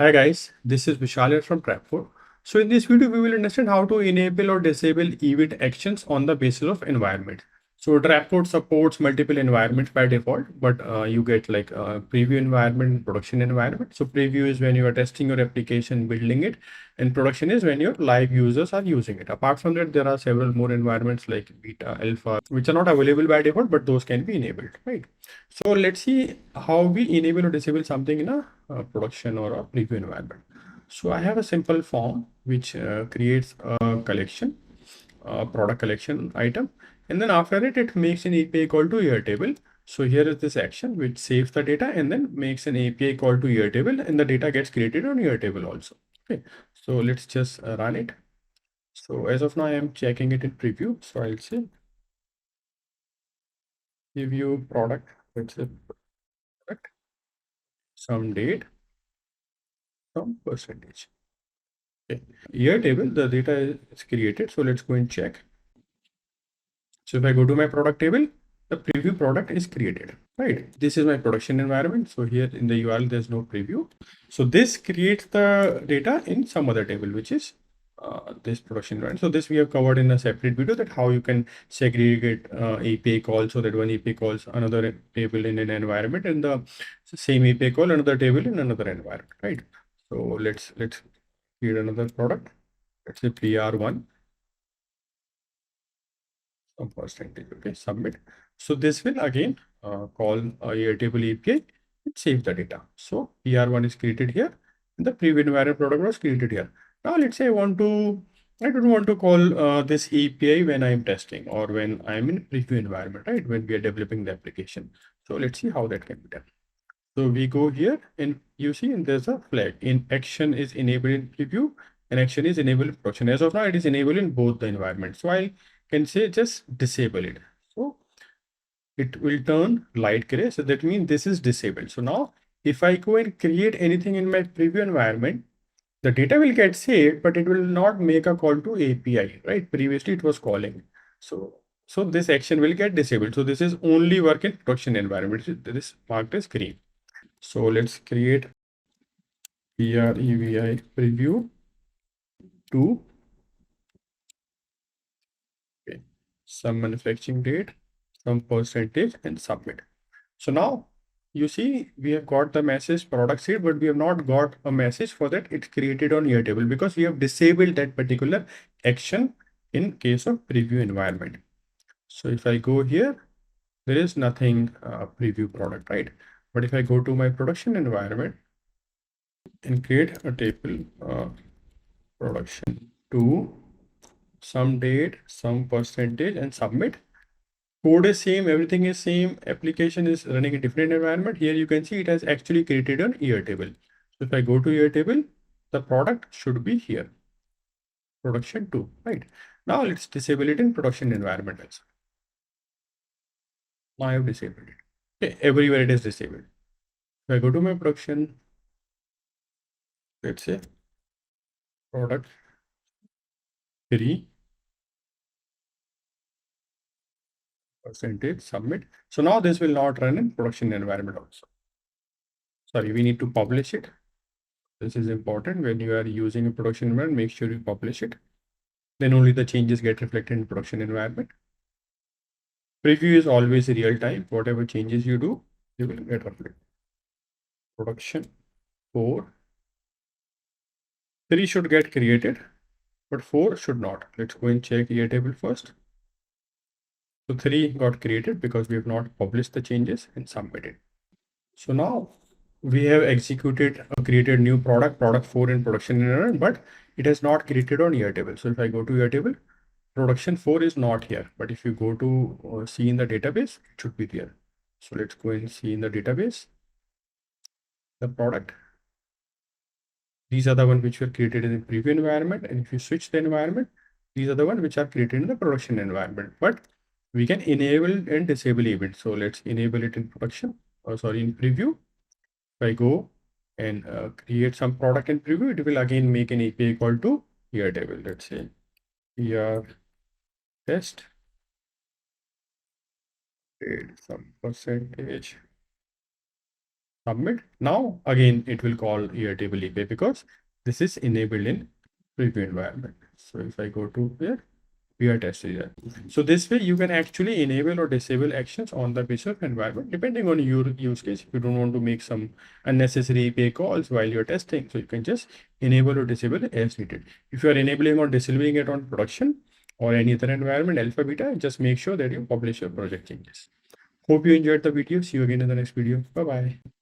Hi guys, this is Vishal here from Trapcore. So in this video, we will understand how to enable or disable event actions on the basis of environment. So Trapcore supports multiple environments by default, but you get like a preview environment and production environment. So preview is when you are testing your application, building it, and production is when your live users are using it. Apart from that, there are several more environments like beta, alpha, which are not available by default, but those can be enabled, right? So let's see how we enable or disable something in a production or a preview environment. So I have a simple form which creates a collection, a product collection item, and then after it makes an API call to Airtable. So here is this action which saves the data and then makes an API call to Airtable, and the data gets created on Airtable also. Okay, so let's just run it. So as of now, I am checking it in preview. So I'll say preview product, let's say product, some date, some percentage. Okay. Here table, the data is created. So let's go and check. So if I go to my product table, the preview product is created, right? This is my production environment. So here in the URL, there's no preview. So this creates the data in some other table, which is this production environment. So this we have covered in a separate video, that how you can segregate API calls, so that one API calls another table in an environment and the same API call another table in another environment, right? So let's create another product. Let's say PR1, some percentage. Okay, submit. So this will again call a Airtable API and save the data. So PR1 is created here and the preview environment product was created here. Now let's say I don't want to call this API when I'm testing or when I'm in preview environment, right? When we are developing the application. So let's see how that can be done. So we go here and you see, and there's a flag in action is enabled in preview and action is enabled in production. As of now, it is enabled in both the environments. So I can say just disable it. So it will turn light gray. So that means this is disabled. So now if I go and create anything in my preview environment, the data will get saved, but it will not make a call to API, right? Previously it was calling. So this action will get disabled. So this is only work in production environment. This marked as green. So let's create PREVI preview 2. Okay. Some manufacturing date, some percentage, and submit. So now you see we have got the message product seed, but we have not got a message for that it's created on Airtable because we have disabled that particular action in case of preview environment. So if I go here, there is nothing preview product, right? But if I go to my production environment and create a table production 2, some date, some percentage, and submit. Code is same, everything is same. Application is running in different environment. Here you can see it has actually created an Airtable. So if I go to Airtable, the product should be here. Production 2, right? Now let's disable it in production environment also. Now I have disabled it. Okay, everywhere it is disabled. If I go to my production, let's say product 3, percentage, submit. So now this will not run in production environment also. Sorry, we need to publish it. This is important. When you are using a production environment, make sure you publish it. Then only the changes get reflected in production environment. Preview is always real time. Whatever changes you do, you will get reflected. Production 4. 3 should get created, but 4 should not. Let's go and check Airtable first. So 3 got created because we have not published the changes and submitted. So now we have executed created new product 4 in production environment, but it has not created on Airtable. So if I go to Airtable, production 4 is not here, but if you go to see in the database, it should be there. So let's go and see in the database the product. These are the ones which were created in the preview environment, and if you switch the environment, these are the ones which are created in the production environment. But we can enable and disable events. So let's enable it in production, or sorry, in preview. If I go and create some product in preview, it will again make an API call to Airtable. Let's say PR test, some percentage, submit. Now again it will call Airtable API because this is enabled in preview environment. So if I go to here, we are testing that. So this way you can actually enable or disable actions on the basis of environment depending on your use case. If you don't want to make some unnecessary API calls while you're testing, so you can just enable or disable it as needed. If you are enabling or disabling it on production or any other environment, alpha, beta, just make sure that you publish your project changes. Hope you enjoyed the video. See you again in the next video. Bye bye.